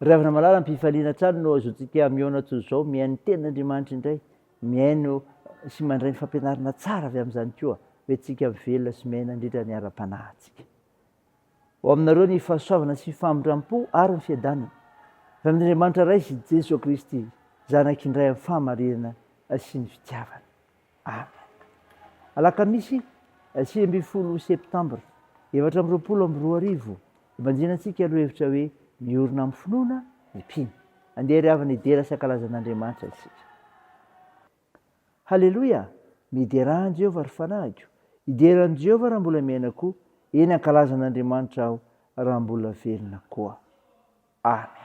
Ravina malala mpifaliana trano no azontsika miona toy izao miaino ten'Andriamanitra indray, miaino sy mandray ny fampianarana tsara avy amin'izany koa hoe tsika velona sy miaina indrindra ny ara-panahintsika. Ho aminareo ny fahasoavana sy fifamindram-po ary ny fiadanana fa amin'Andriamanitra ray sy Jesosy Kristy zanak'indray amin'ny fahamarinana sy ny fitiavana. Amen. Alakamisy 20 septambra 2024 imanjinantsika aloha hevitra hoe miorina amin'ny finoana ny mpino. Andeha riavana idera sy ankalazan'Andriamanitra isika. Halleloia! Miderahan Jehovah ary fanahiko, ideran'i Jehovah raha mbola miaina koa, eny ankalazan'Andriamanitra aho raha mbola velona koa. Amen.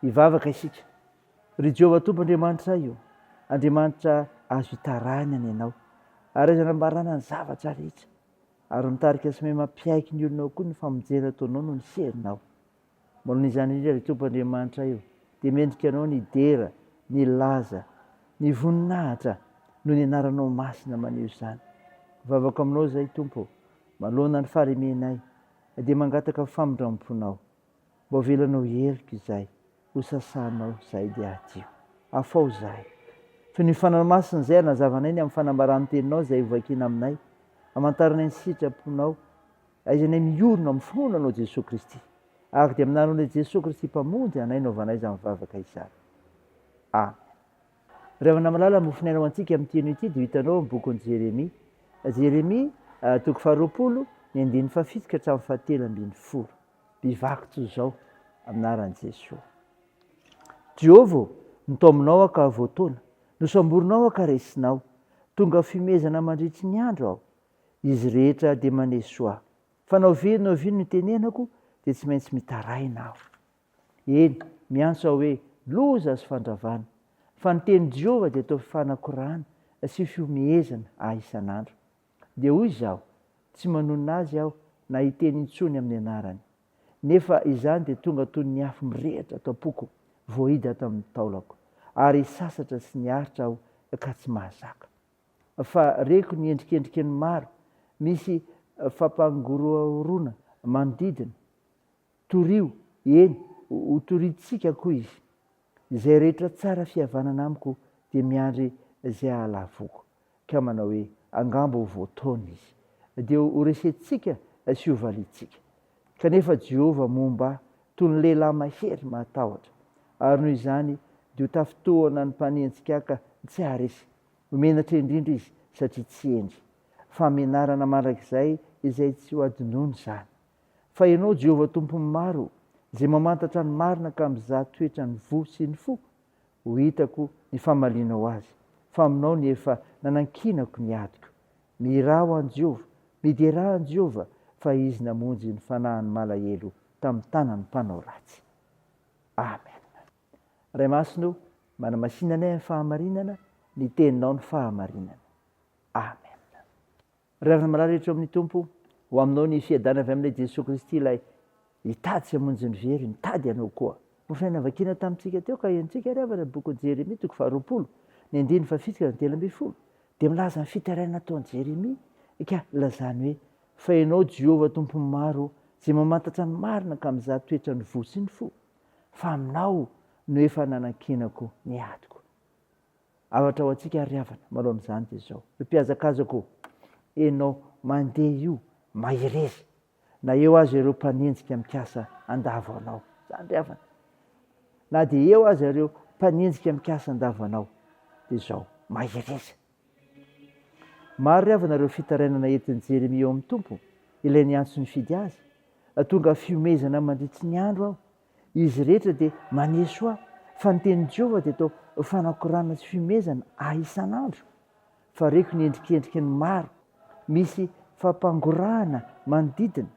Ivavaka isika. Ry Jehovah Tompon'Andriamanitra io, Andriamanitra azo hitarahana ny ianao, ary azo hanambarana ny zavatra rehetra, ary mitarika sy mahay mampiaiky ny olonao koa ny famonjena ataonao no ny serinao. Manao izany indrindra ry Tompon'Andriamanitra io, dia mendrika anao ny dera, ny laza, ny voninahitra no ny anaranao masina maneho izany. Vavaka aminao izay Tompo, malona ny faremenay, dia mangataka famindram-ponao. Mba velanao helika izay, ho sasanao izay dia adio. Afao izahay. Fa ny fanamasinay izay nazavanay ny amin'ny fanambarany teninao izay hovakiana aminay, hamantarana ny sitraponao, aizanay miorina amin'ny finoananao Jesosy Kristy. Ary dia amin'anaran'i Jesosy Kristy mpamonjy anay naovanay izany mivavaka izany. Amen. Ravina malala mofinainao antsika amin'ny teny ity dia hitanao amin'ny bokon'i Jeremia. Jeremia 20 ny 7 ka hatramin'ny 7. Bivaky toy izao amin'anaran'i Jesosy. Jehovah, nitaominao ka voataona, nosamborinao ka resinao, tonga fimezana mandritry ny andro aho. Izy rehetra dia manesoa. Fa naovino ny tenenako dia tsy maintsy mitaraina aho. Eny, miantso aho hoe loza sy fandravana. Fa ny teny Jehovah dia atao fanakorana sy fiomehezana isan'andro. Dia hoy izaho, tsy manonona azy aho na hiteny intsony amin'ny anarany. Nefa izany dia tonga toy ny afo mirehitra atao-poko voahida tamin'ny taolako, ary sasatra sy niaritra aho ka tsy mahazaka. Fa reko ny endrikendriky ny maro, misy fampangorohorona manodidina, torio, eny, ho toriditsika koa izy. Izay rehetra tsara fihavanana amiko dia miandry izay ahalavoko. Ka manao hoe angambo ho voataona izy, dia ho resentsika sy ho valitsika. kanefa Jehova momba toy ny lehilahy mahery matahotra, ary noho izany dia ho tafitohana ny mpanenjika ka tsy haresy. Homenatra indrindra izy satria tsy endry. Famenarana mandrakizay izay tsy ho adinoiny izany. Fa ianao Jehova tompony maro, izay mamantatra ny marina ka mizaha toetra ny vo sy ny fo, ho hitako ny famalinao azy. Fa aminao ny efa nanankinako ny adiko. Miraha ho an' Jehova, mideraha an' Jehova, fa izy namonjy ny fanahin'ny malahelo tamin'ny tanan'ny mpanao ratsy. Amen. Ray masino, manamasinanay amin'ny fahamarinana, ny teninao ny fahamarinana. Amen. Ravina malarehetra amin'ny Tompo, ho aminao ny fiadana avy amin'ilay Jesosy Kristy ilay hitady sy hamonjy ny very, mitady anao koa. Mofanahy navakina tamintsika teo ka entsika ravana boky Jeremia 20, ny 9:7-12, dia milaza ny fitarainana nataon'i Jeremia, ka lazany hoe fa ianao Jehova tompony maro, izay mamantatra ny marina ka mizaha toetra ny vo sy ny fo, fa aminao no efa nanankinako ny adiko. Avatra ho antsika ry havana malaon'izany dia izao, io mpiazakazako, ianao mandeha io maherezy, na eo azy ireo mpanenjika mikasa andava anao, zany ry havana, na dia eo azy ireo mpanenjika mikasa andava anao, dia izao mahereza. Maro ry havana ireo fitarainana entin'i Jeremia eo amin'ny Tompo, ilay niantso ny fidy azy, tonga fiomezana mandritsy ny andro aho. Izy rehetra dia maneso aho, fa ny tenin'i Jehova dia atao fanakoranana sy fiomezana isan'andro. Fa reko ny endrikendriky ny maro, misy fampangorahana manodidina,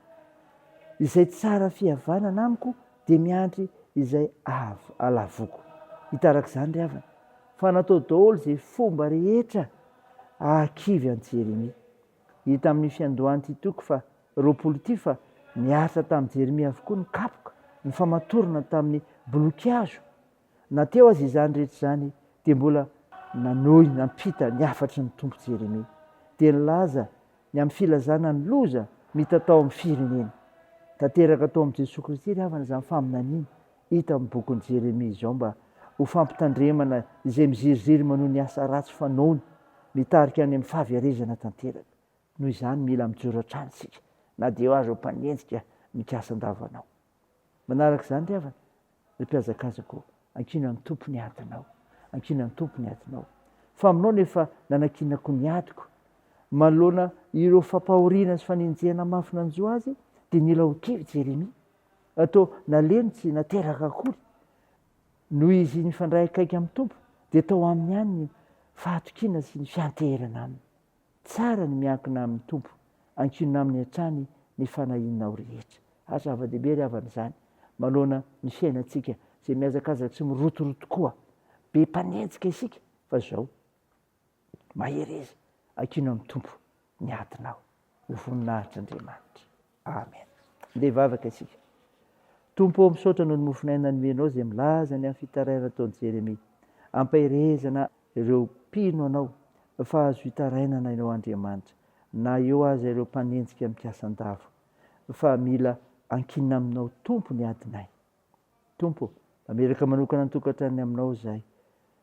izay tsara fihavanana amiko dia miandry izay alavoko. Hitarak'izany ry havana, fa natao daholo izay fomba rehetra ahakivy an'i Jeremia. Hita amin'ny fiandohan'ity toko fa 20 ity fa niaritra tamin'i Jeremia avokoa ny kapoka, ny famatorana tamin'ny boloky hazo. Na teo azy izany rehetra izany dia mbola nanohy nampita ny afatry ny tompo Jeremia, dia nilaza ny amin'ny filazana ny loza mitatao amin'ny firenena. Tanteraka tao amin'i Jesosy Kristy ry havana izany faminaniana hita amin'ny bokin'i Jeremia izao, mba ho fampitandremana izay miziriziry manohy ny asa ratsy fanaony, mitarika any amin'ny fahaverezana tanteraka. Noho izany mila mijoro hatrany isika, na dia eo azy ireo mpanenjika mikasa andavanao. Manaraka izany ry havana, ry mpiazakazako, ankino amin'ny Tompo ny adinao, ankino amin'ny Tompo ny adinao. Fa aminao nefa nanankinako ny adiko. Manoloana ireo fampahoriana sy faninjehana mafy nanjo azy, dia nila ho kivy Jeremia, atao naleno tsy nateraka akory. Noho izy nifandray akaiky amin'ny Tompo, dia tao amin'ny ihany ny fahatokiana sy ny fianteherana aminy. Tsara ny miankina amin'ny Tompo, ankinona amin'ny hatrany ny fanahinao rehetra. Zava-dehibe ry havana izany, manoloana ny fiainantsika izay miazakazaka sy mirotoroto koa, be mpanenjika isika, fa izao mahereza, ankino amin'ny Tompo ny adinao, ho voninahitr'Andriamanitra. Amen. Ndeha vavaka isika. Tompo, misaotra noho ny mofinaina nomenao izay milaza ny amin'ny fitarainana ataon'i Jeremia. Ampaherezana ireo mpino anao, fa azo hitarainana ianao Andriamanitra, na eo aza ireo mpanenjika mikasa andava, fa mila ankinina aminao Tompo ny adinay. Tompo, mameraka manokana ny tokantrany aminao izahay,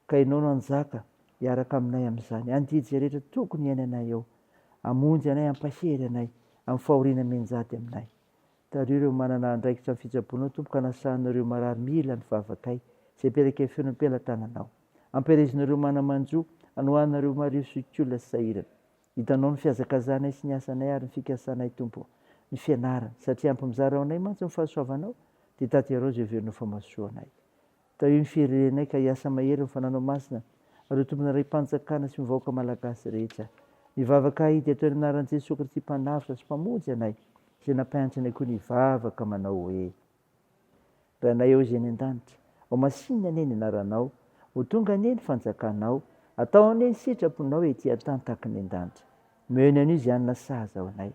ka ianao no anjaka hiaraka aminay amin'izany. Andidy izay rehetra tokony iainanay eo, amonjy anay, ampahery anay amin'ny fahoriana menjady aminay. Tario ireo manana andraikitra amin'ny fitsaboana Tompo, ka nasahanareo marary mila ny vavakay izay peraka feon'ny ampelantananao. Ampirezinareo manamanjo, anohanareo mario sokiolona sy sahirana. Hitanao ny fiazakazanay sy ny asanay ary ny fikasanay Tompo, ny fianarana, satria ampy mizara ao anay mantsy ny fahasoavanao, dia taterao izay heverina famasoanay. Tao ny firenenay ka hiasa mahery fananao masina, areo tompona ray mpanjakana sy mivaoka malagasy rehetra. Ny vavakay dia atao ny anaran'i Jesosy Kristy mpanafitra sy mpamonjy anay, izay nampianatra anay koa ny vavaka manao hoe: Ranay eo izay any an-danitra, ao masinina anie ny anaranao, ho tonga anie ny fanjakanao, atao anie ny sitraponao etỳ an-tany tahaka ny an-danitra. Meno an'io izay anona sahaza ao anay,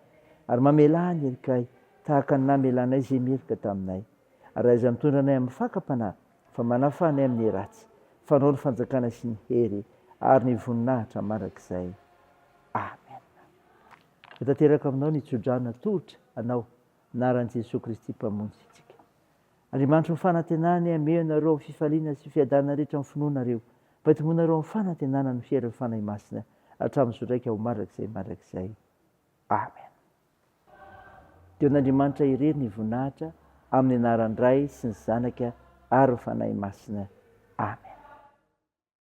ary mamelany erikay tahaka ny namelanay izay merika taminay. Ary aiza mitondra anay amin'ny fakam-panahy, fa manafa anay amin'ny ratsy, fanao ny fanjakana sy ny hery ary ny voninahitra mandrakizay. Amen. Tanteraka aminao ny tsodrana tolotra anao, anaran'i Jesosy Kristy mpamonjy isika. Andriamanitra ny fanantenany ameo nareo amin'ny fifaliana sy fiadanana rehetra amin'ny finoanareo, mba hitomonareo amin'ny fanantenana ny fiain'ny fanahy masina hatramin'izao raika ho mandrakizay. Amen. teo n'Andriamanitra irery ny voninahitra amin'ny anaran'ny Ray sy ny Zanaka ary ny fanahy masina. Amen.